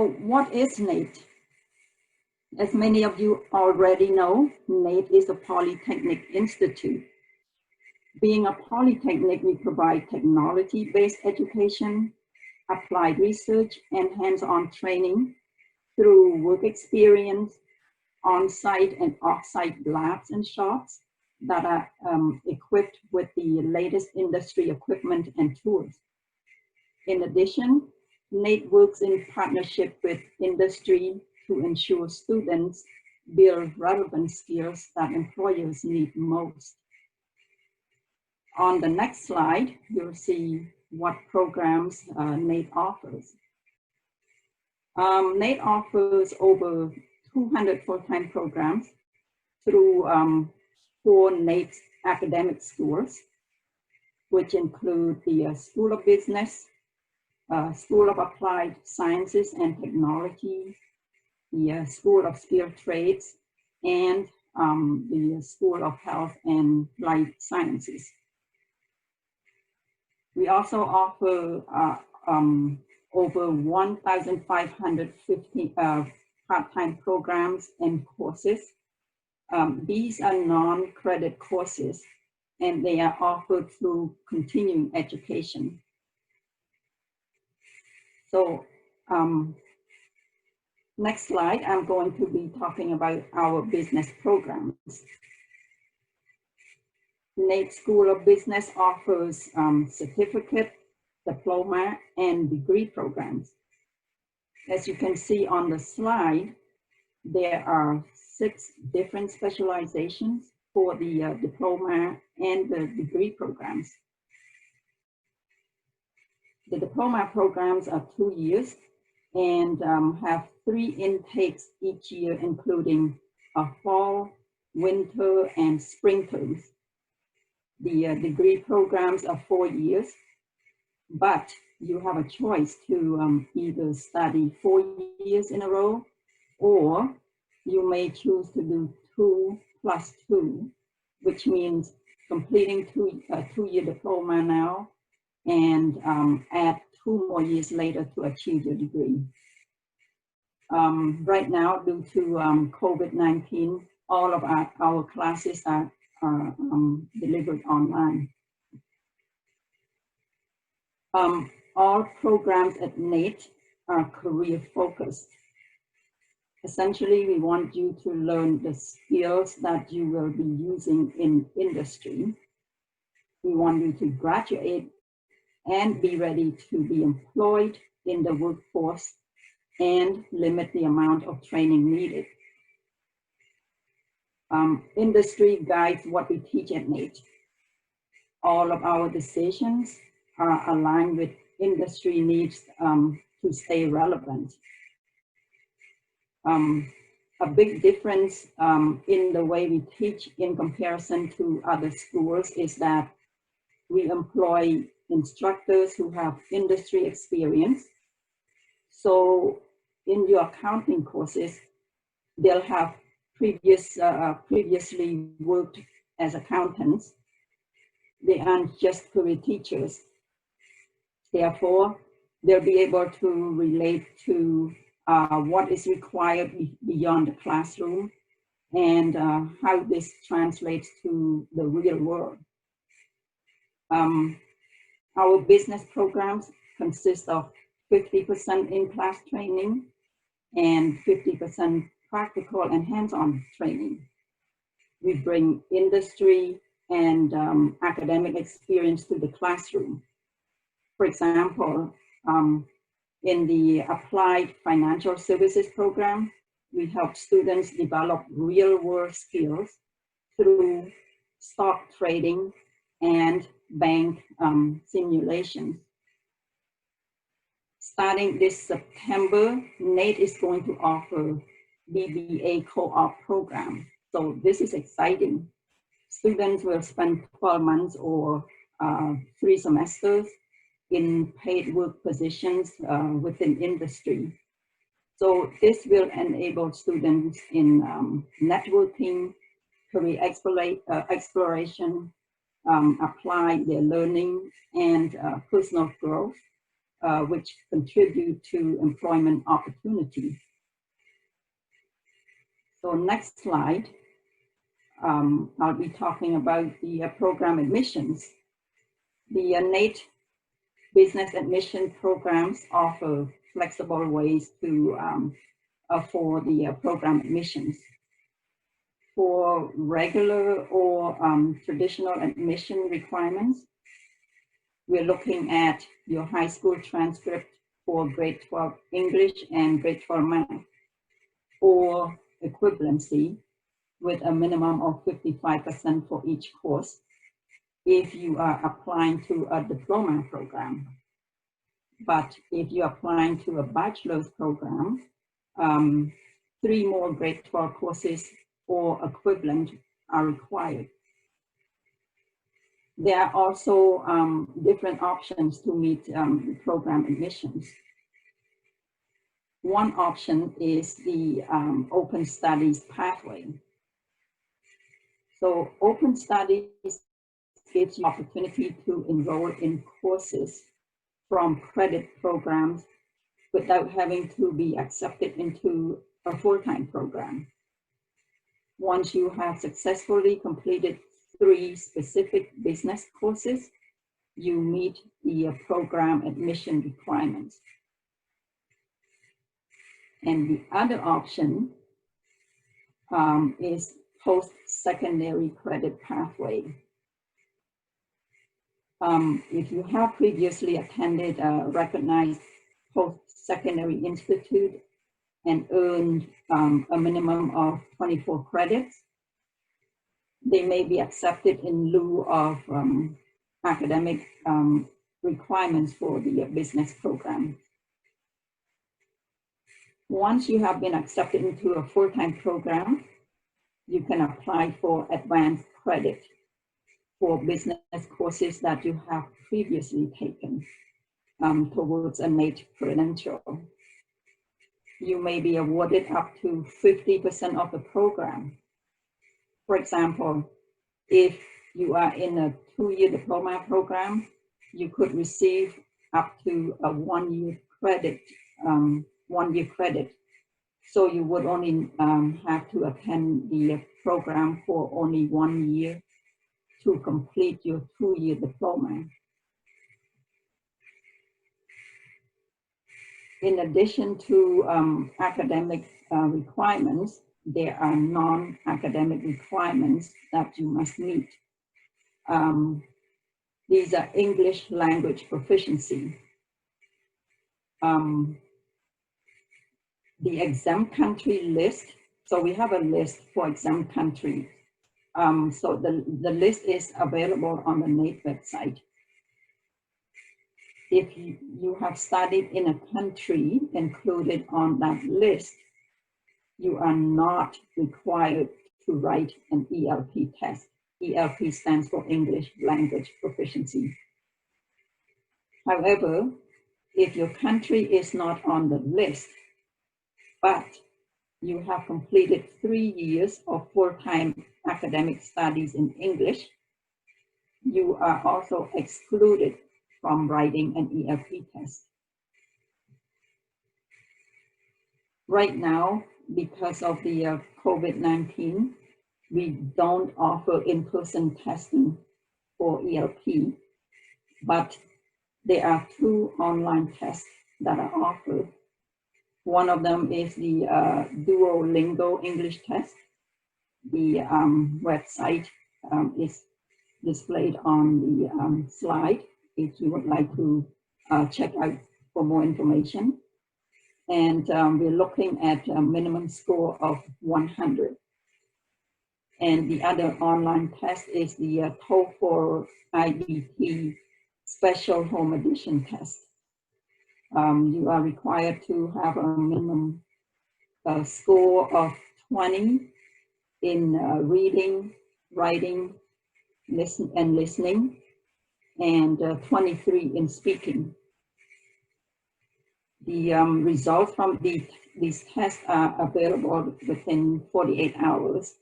what is NAIT? As many of you already know, NAIT is a polytechnic institute. Being a polytechnic, we provide technology-based education, applied research, and hands-on training through work experience, on-site and off-site labs and shops that are equipped with the latest industry equipment and tools. In addition, NAIT works in partnership with industry to ensure students build relevant skills that employers need most. On the next slide, you'll see what programs NAIT offers. NAIT offers over 200 full-time programs through 4 NAIT academic schools, which include the School of Business, School of Applied Sciences and Technology, the School of Skilled Trades, and the School of Health and Life Sciences. We also offer over 1,550 part-time programs and courses. These are non-credit courses, and they are offered through continuing education. So next slide, I'm going to be talking about our business programs. NAIT School of Business offers certificate, diploma, and degree programs. As you can see on the slide, there are 6 different specializations for the diploma and the degree programs. The diploma programs are 2 years and have 3 intakes each year, including a fall, winter, and spring terms. The degree programs are 4 years, but you have a choice to either study 4 years in a row, or you may choose to do 2 + 2, which means completing a 2-year diploma now and add 2 more years later to achieve your degree. Right now, due to COVID-19, all of our classes are delivered online. All programs at NAIT are career focused. Essentially, we want you to learn the skills that you will be using in industry. We want you to graduate and be ready to be employed in the workforce and limit the amount of training needed. Industry guides what we teach at NAIT. All of our decisions are aligned with industry needs to stay relevant. A big difference in the way we teach in comparison to other schools is that we employ instructors who have industry experience. So in your accounting courses, they'll have previously worked as accountants. They aren't just career teachers. Therefore, they'll be able to relate to what is required beyond the classroom and how this translates to the real world. Our business programs consist of 50% in-class training and 50% practical and hands-on training. We bring industry and academic experience to the classroom. For example, in the Applied Financial Services program, we help students develop real-world skills through stock trading and bank simulations. Starting this September, NAIT is going to offer BBA co-op program. So this is exciting. Students will spend 12 months or 3 semesters in paid work positions within industry. So this will enable students in networking, career exploration, apply their learning and personal growth which contribute to employment opportunity. So next slide, I'll be talking about the program admissions. The NAIT business admission programs offer flexible ways to for the program admissions. For regular or traditional admission requirements, we're looking at your high school transcript for grade 12 English and grade 12 math, or equivalency with a minimum of 55% for each course if you are applying to a diploma program. But if you're applying to a bachelor's program, 3 more grade 12 courses or equivalent are required. There are also different options to meet program admissions. One option is the Open Studies pathway. So Open Studies gives you opportunity to enroll in courses from credit programs without having to be accepted into a full-time program. Once you have successfully completed 3 specific business courses, you meet the program admission requirements. And the other option is post-secondary credit pathway. If you have previously attended a recognized post-secondary institute and earned a minimum of 24 credits, they may be accepted in lieu of academic requirements for the business program. Once you have been accepted into a full-time program, you can apply for advanced credit for business courses that you have previously taken towards a NAIT credential. You may be awarded up to 50% of the program. For example, if you are in a 2-year diploma program, you could receive up to a 1-year credit, 1-year credit. So you would only have to attend the program for only 1 year to complete your 2-year diploma. In addition to academic requirements, there are non-academic requirements that you must meet. These are English language proficiency. The exempt country list, so we have a list for exempt countries. So the list is available on the NAIT website. If you have studied in a country included on that list, you are not required to write an ELP test. ELP stands for English Language Proficiency. However, if your country is not on the list, but you have completed 3 years of full-time academic studies in English, you are also excluded from writing an ELP test. Right now, because of the COVID-19, we don't offer in-person testing for ELP, but there are 2 online tests that are offered. One of them is the Duolingo English test. The website is displayed on the slide if you would like to check out for more information. And we're looking at a minimum score of 100. And the other online test is the TOEFL IBT Special Home Edition test. You are required to have a minimum score of 20 in reading, writing, listening, and 23 in speaking. The results from these tests are available within 48 hours.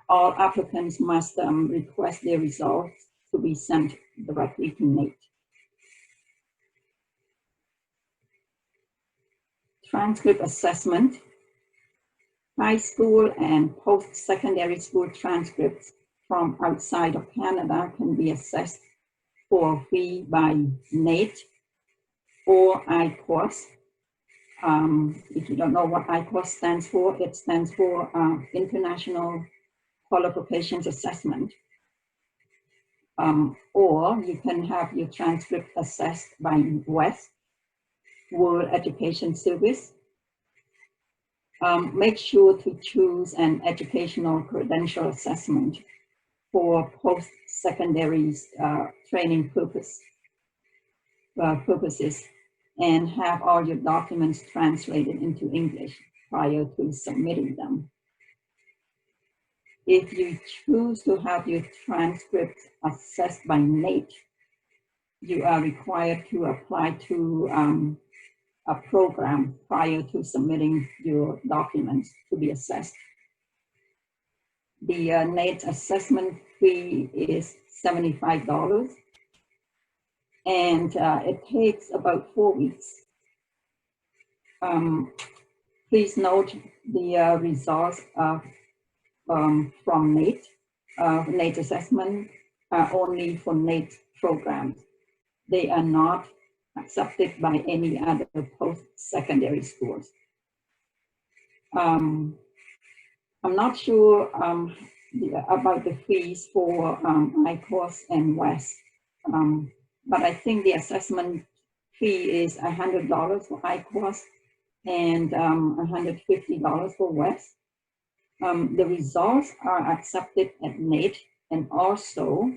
All applicants must request their results to be sent directly to NAIT. Transcript Assessment. High school and post-secondary school transcripts from outside of Canada can be assessed for a fee by NAIT or ICORS. If you don't know what ICORS stands for, it stands for International Qualifications Assessment. Or you can have your transcript assessed by WES, World Education Service. Make sure to choose an educational credential assessment for post-secondary training purposes, and have all your documents translated into English prior to submitting them. If you choose to have your transcript assessed by NAIT, you are required to apply to a program prior to submitting your documents to be assessed. The NAIT assessment fee is $75, and it takes about 4 weeks. Please note the results from NAIT. NAIT assessment are only for NAIT programs. They are not accepted by any other post-secondary schools. I'm not sure about the fees for ICORS and WES, but I think the assessment fee is $100 for ICORS and $150 for WES. The results are accepted at NAIT, and also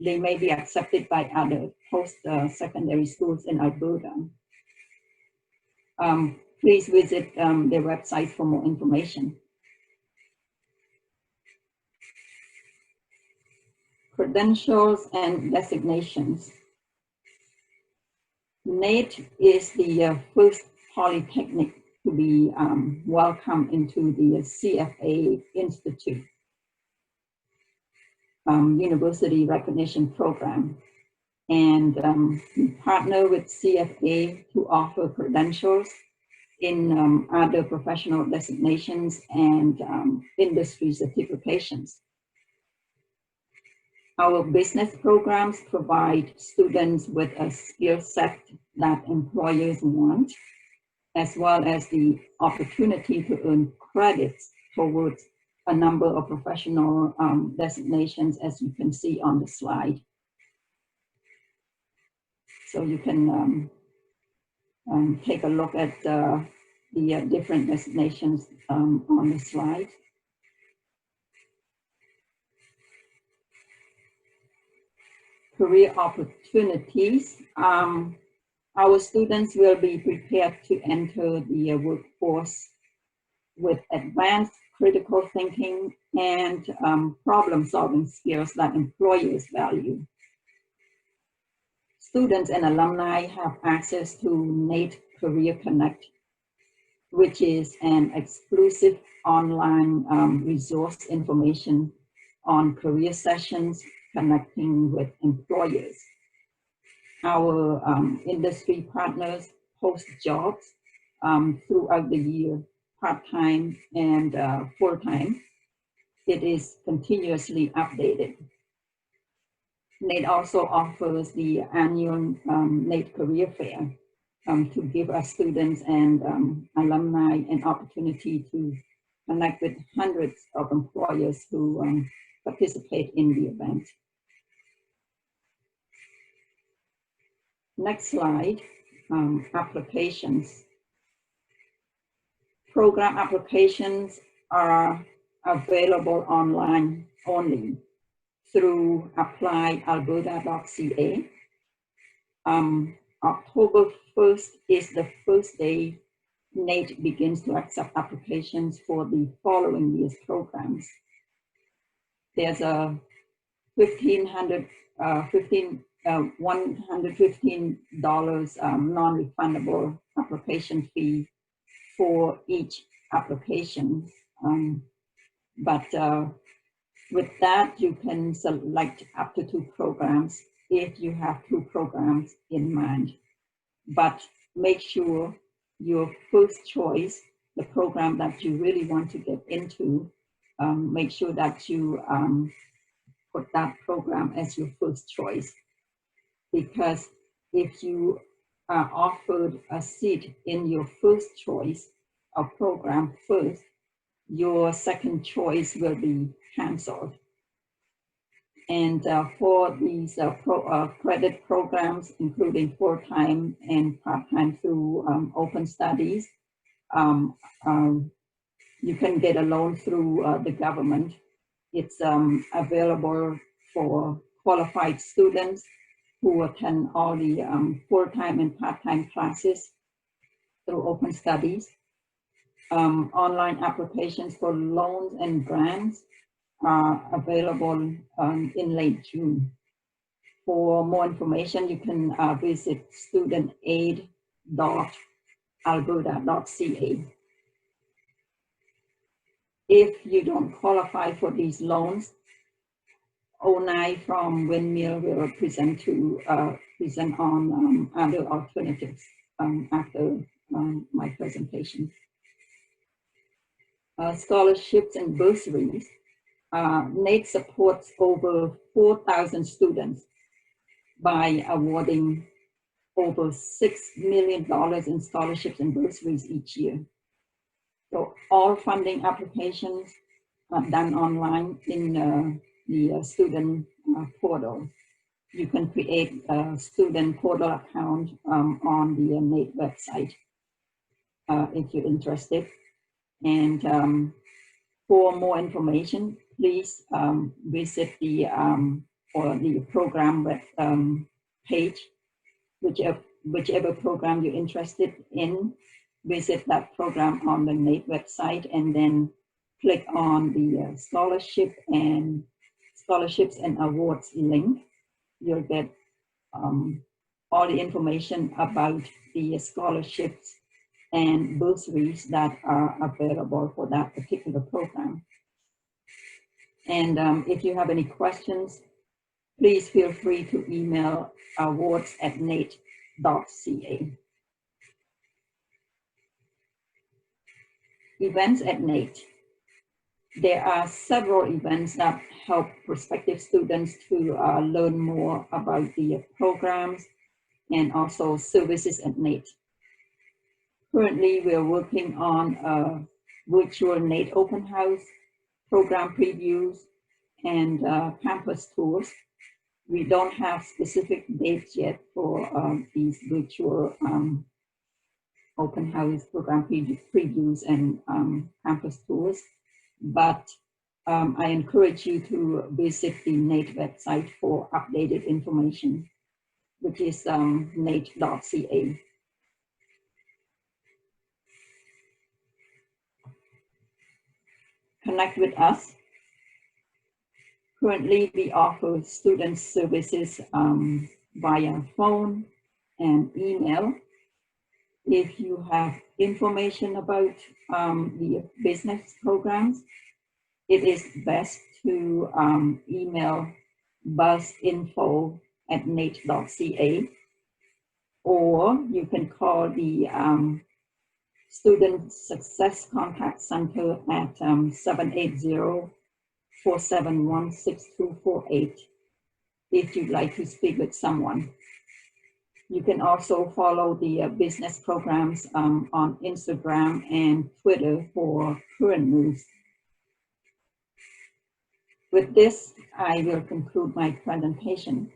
they may be accepted by other post-secondary schools in Alberta. Please visit their website for more information. Credentials and designations. NAIT is the first polytechnic to be welcomed into the CFA Institute University Recognition Program. And we partner with CFA to offer credentials in other professional designations and industry certifications. Our business programs provide students with a skill set that employers want, as well as the opportunity to earn credits towards a number of professional designations, as you can see on the slide. So you can take a look at the different designations on the slide. Career opportunities. Our students will be prepared to enter the workforce with advanced critical thinking and problem-solving skills that employers value. Students and alumni have access to NAIT Career Connect, which is an exclusive online resource information on career sessions connecting with employers. Our industry partners post jobs throughout the year, part-time and full-time. It is continuously updated. NAIT also offers the annual NAIT Career Fair to give our students and alumni an opportunity to connect with hundreds of employers who participate in the event. Next slide, applications. Program applications are available online only through applyalberta.ca. October 1st is the first day NAIT begins to accept applications for the following year's programs. There's a $115 non-refundable application fee for each application. But with that, you can select up to 2 programs if you have 2 programs in mind. But make sure your first choice, the program that you really want to get into, make sure that you put that program as your first choice. Because if you are offered a seat in your first choice of program first, your second choice will be canceled. And for these credit programs, including full-time and part-time through open studies, you can get a loan through the government. It's available for qualified students who attend all the full-time and part-time classes through open studies. Online applications for loans and grants are available in late June. For more information, you can visit studentaid.alberta.ca. If you don't qualify for these loans, NAIT from Windmill will present on other alternatives after my presentation. Scholarships and bursaries. NAIT supports over 4,000 students by awarding over $6 million in scholarships and bursaries each year. So all funding applications are done online in the student portal. You can create a student portal account on the NAIT website if you're interested. And for more information, please visit the program web page, whichever program you're interested in. Visit that program on the NAIT website and then click on the scholarships and awards link. You'll get all the information about the scholarships and bursaries that are available for that particular program. And if you have any questions, please feel free to email awards@nait.ca. Events at NAIT. There are several events that help prospective students to learn more about the programs and also services at NAIT. Currently, we're working on a virtual NAIT open house, program previews, and campus tours. We don't have specific dates yet for these virtual open house program previews and campus tours, but I encourage you to visit the NAIT website for updated information, which is nait.ca. Connect with us. Currently, we offer student services via phone and email. If you have information about the business programs, it is best to email buzinfo@nait.ca, or you can call the Student Success Contact Center at 780-471-6248 if you'd like to speak with someone. You can also follow the business programs on Instagram and Twitter for current news. With this, I will conclude my presentation.